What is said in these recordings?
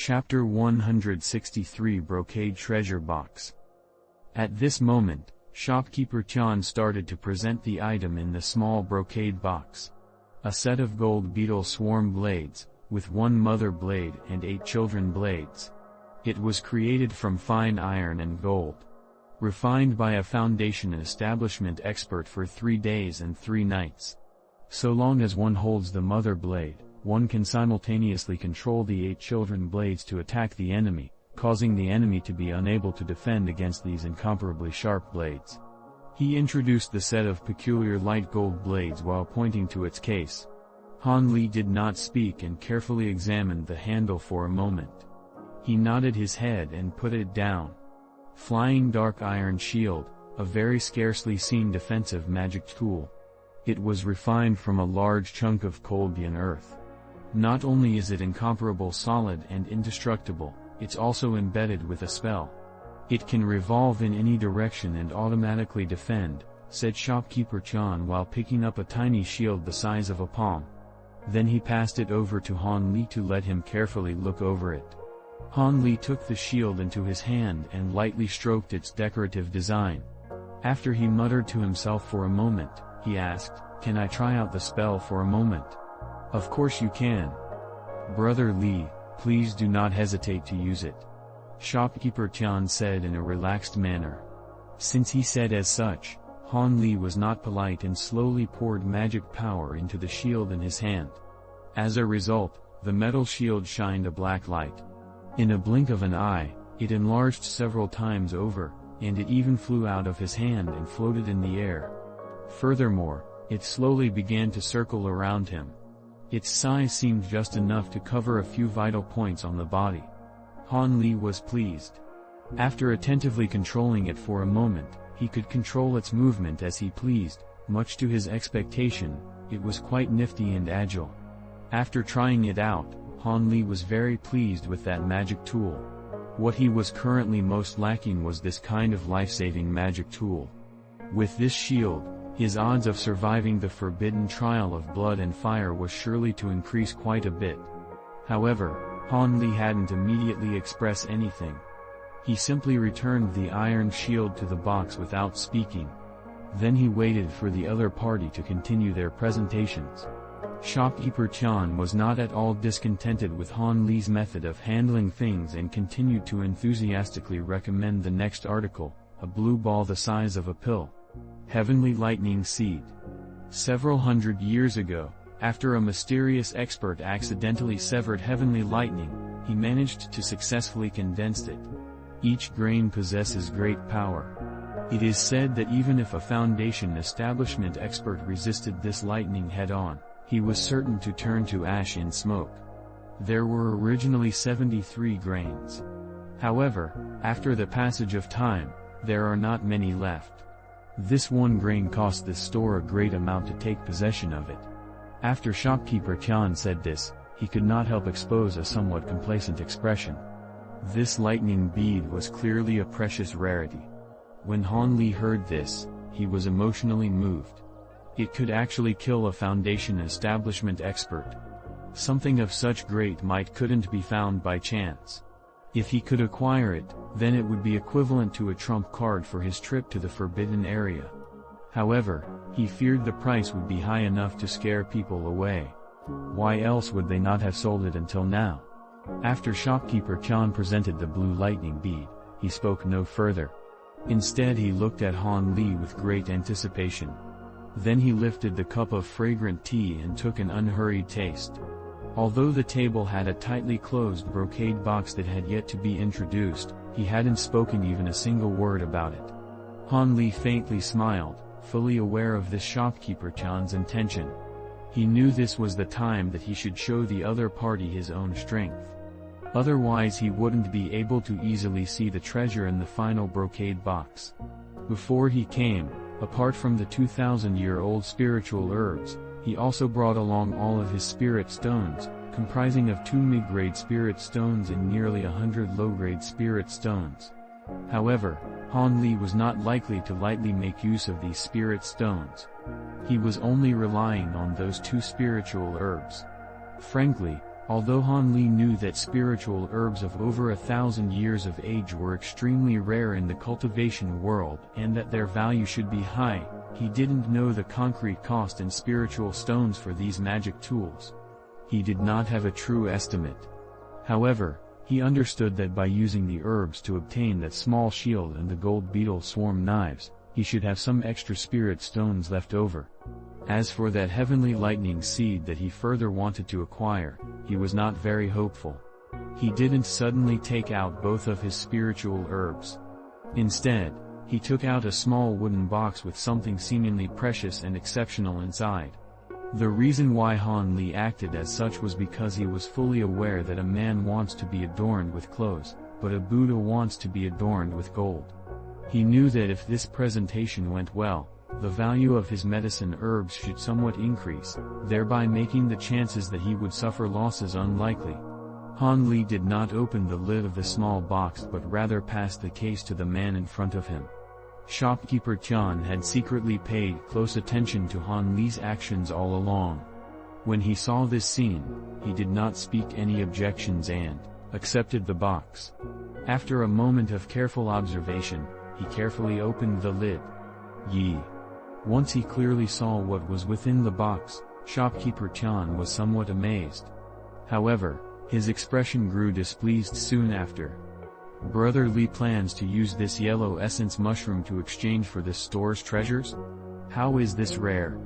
Chapter 163 Brocade Treasure Box. At this moment, shopkeeper Chan started to present the item in the small brocade box. A set of gold beetle swarm blades, with one mother blade and 8 children blades. It was created from fine iron and gold. Refined by a foundation establishment expert for 3 days and 3 nights. So long as one holds the mother blade, one can simultaneously control the 8 children blades to attack the enemy, causing the enemy to be unable to defend against these incomparably sharp blades. He introduced the set of peculiar light gold blades while pointing to its case. Han Li did not speak and carefully examined the handle for a moment. He nodded his head and put it down. Flying dark iron shield, a very scarcely seen defensive magic tool. It was refined from a large chunk of Coldian earth. Not only is it incomparable solid and indestructible, it's also embedded with a spell. It can revolve in any direction and automatically defend, said shopkeeper Chan while picking up a tiny shield the size of a palm. Then he passed it over to Han Li to let him carefully look over it. Han Li took the shield into his hand and lightly stroked its decorative design. After he muttered to himself for a moment, he asked, "Can I try out the spell for a moment?" "Of course you can. Brother Li, please do not hesitate to use it," shopkeeper Chan said in a relaxed manner. Since he said as such, Han Li was not polite and slowly poured magic power into the shield in his hand. As a result, the metal shield shined a black light. In a blink of an eye, it enlarged several times over, and it even flew out of his hand and floated in the air. Furthermore, it slowly began to circle around him. Its size seemed just enough to cover a few vital points on the body. Han Li was pleased. After attentively controlling it for a moment, he could control its movement as he pleased. Much to his expectation, it was quite nifty and agile. After trying it out, Han Li was very pleased with that magic tool. What he was currently most lacking was this kind of life-saving magic tool. With this shield, his odds of surviving the forbidden trial of blood and fire was surely to increase quite a bit. However, Han Li hadn't immediately expressed anything. He simply returned the iron shield to the box without speaking. Then he waited for the other party to continue their presentations. Shopkeeper Chan was not at all discontented with Han Li's method of handling things and continued to enthusiastically recommend the next article, a blue ball the size of a pill. Heavenly Lightning Seed. Several hundred years ago, after a mysterious expert accidentally severed heavenly lightning, he managed to successfully condense it. Each grain possesses great power. It is said that even if a foundation establishment expert resisted this lightning head-on, he was certain to turn to ash in smoke. There were originally 73 grains. However, after the passage of time, there are not many left. This one grain cost the store a great amount to take possession of it. After shopkeeper Chan said this, he could not help expose a somewhat complacent expression. This lightning bead was clearly a precious rarity. When Han Li heard this, he was emotionally moved. It could actually kill a foundation establishment expert. Something of such great might couldn't be found by chance. If he could acquire it, then it would be equivalent to a trump card for his trip to the forbidden area. However, he feared the price would be high enough to scare people away. Why else would they not have sold it until now? After shopkeeper Chan presented the blue lightning bead, he spoke no further. Instead he looked at Han Li with great anticipation. Then he lifted the cup of fragrant tea and took an unhurried taste. Although the table had a tightly closed brocade box that had yet to be introduced, he hadn't spoken even a single word about it. Han Li faintly smiled, fully aware of this shopkeeper Chan's intention. He knew this was the time that he should show the other party his own strength. Otherwise he wouldn't be able to easily see the treasure in the final brocade box. Before he came, apart from the 2,000-year-old spiritual herbs, he also brought along all of his spirit stones, comprising of 2 mid-grade spirit stones and nearly 100 low-grade spirit stones. However, Han Li was not likely to lightly make use of these spirit stones. He was only relying on those 2 spiritual herbs. Frankly, Although Han Li knew that spiritual herbs of over 1,000 years of age were extremely rare in the cultivation world and that their value should be high, he didn't know the concrete cost in spiritual stones for these magic tools. He did not have a true estimate. However, he understood that by using the herbs to obtain that small shield and the gold beetle swarm knives, he should have some extra spirit stones left over. As for that heavenly lightning seed that he further wanted to acquire, he was not very hopeful. He didn't suddenly take out both of his spiritual herbs. Instead, he took out a small wooden box with something seemingly precious and exceptional inside. The reason why Han Li acted as such was because he was fully aware that a man wants to be adorned with clothes, but a Buddha wants to be adorned with gold. He knew that if this presentation went well, the value of his medicine herbs should somewhat increase, thereby making the chances that he would suffer losses unlikely. Han Li did not open the lid of the small box but rather passed the case to the man in front of him. Shopkeeper Tian had secretly paid close attention to Han Li's actions all along. When he saw this scene, he did not speak any objections and accepted the box. After a moment of careful observation, he carefully opened the lid. Once he clearly saw what was within the box, Shopkeeper Tian was somewhat amazed. However, his expression grew displeased soon after. Brother Li plans to use this yellow essence mushroom to exchange for this store's treasures? How is this rare?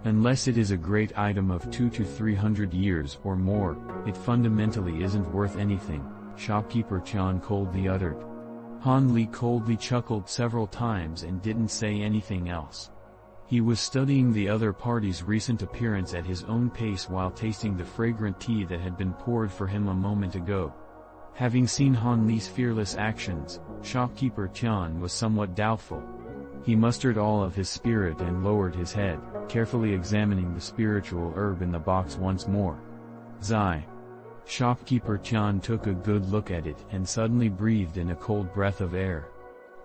Unless it is a great item of 200 to 300 years or more, it fundamentally isn't worth anything, Shopkeeper Tian coldly uttered. Han Li coldly chuckled several times and didn't say anything else. He was studying the other party's recent appearance at his own pace while tasting the fragrant tea that had been poured for him a moment ago. Having seen Han Li's fearless actions, Shopkeeper Tian was somewhat doubtful. He mustered all of his spirit and lowered his head, carefully examining the spiritual herb in the box once more. Zai. Shopkeeper Tian took a good look at it and suddenly breathed in a cold breath of air.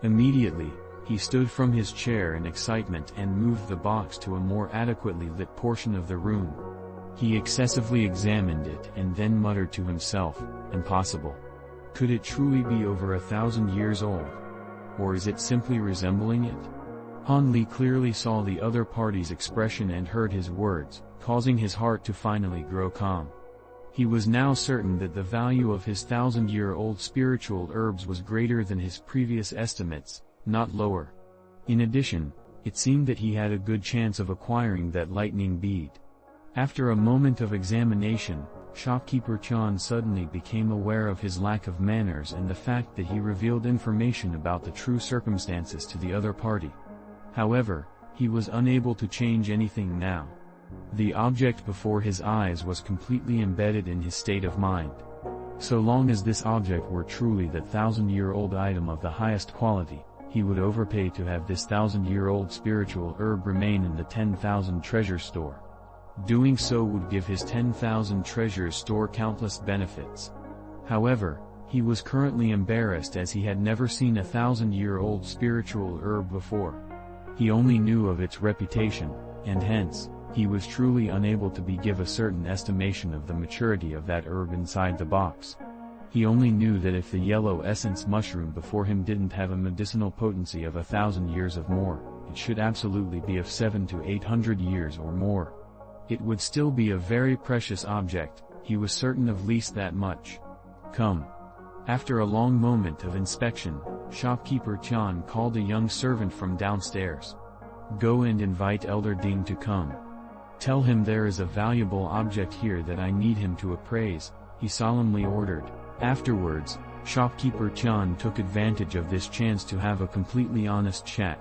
Immediately, he stood from his chair in excitement and moved the box to a more adequately lit portion of the room. He excessively examined it and then muttered to himself, "Impossible. Could it truly be over 1,000 years old? Or is it simply resembling it?" Han Li clearly saw the other party's expression and heard his words, causing his heart to finally grow calm. He was now certain that the value of his 1,000-year-old spiritual herbs was greater than his previous estimates, not lower. In addition, it seemed that he had a good chance of acquiring that lightning bead. After a moment of examination, Shopkeeper Tian suddenly became aware of his lack of manners and the fact that he revealed information about the true circumstances to the other party. However, he was unable to change anything now. The object before his eyes was completely embedded in his state of mind. So long as this object were truly that 1,000-year-old item of the highest quality, he would overpay to have this 1,000-year-old spiritual herb remain in the 10,000 treasure store. Doing so would give his 10,000 treasure store countless benefits. However, he was currently embarrassed as he had never seen a 1,000-year-old spiritual herb before. He only knew of its reputation, and hence, he was truly unable to give a certain estimation of the maturity of that herb inside the box. He only knew that if the yellow essence mushroom before him didn't have a medicinal potency of 1,000 years or more, it should absolutely be of 700 to 800 years or more. It would still be a very precious object, he was certain of least that much. Come. After a long moment of inspection, Shopkeeper Tian called a young servant from downstairs. Go and invite Elder Ding to come. Tell him there is a valuable object here that I need him to appraise, he solemnly ordered. Afterwards, Shopkeeper Tian took advantage of this chance to have a completely honest chat.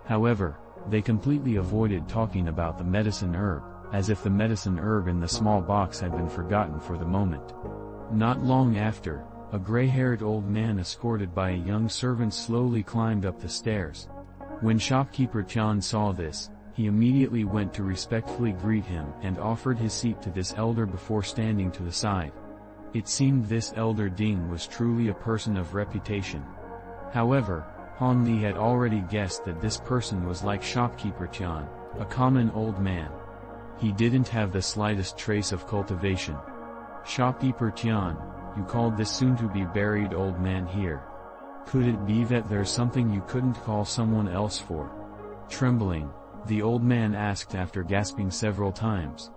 However, they completely avoided talking about the medicine herb, as if the medicine herb in the small box had been forgotten for the moment. Not long after, a gray-haired old man escorted by a young servant slowly climbed up the stairs. When Shopkeeper Tian saw this, he immediately went to respectfully greet him and offered his seat to this elder before standing to the side. It seemed this elder Ding was truly a person of reputation. However, Han Li had already guessed that this person was like Shopkeeper Tian, a common old man. He didn't have the slightest trace of cultivation. Shopkeeper Tian, you called this soon-to-be-buried old man here. Could it be that there's something you couldn't call someone else for? Trembling, the old man asked after gasping several times.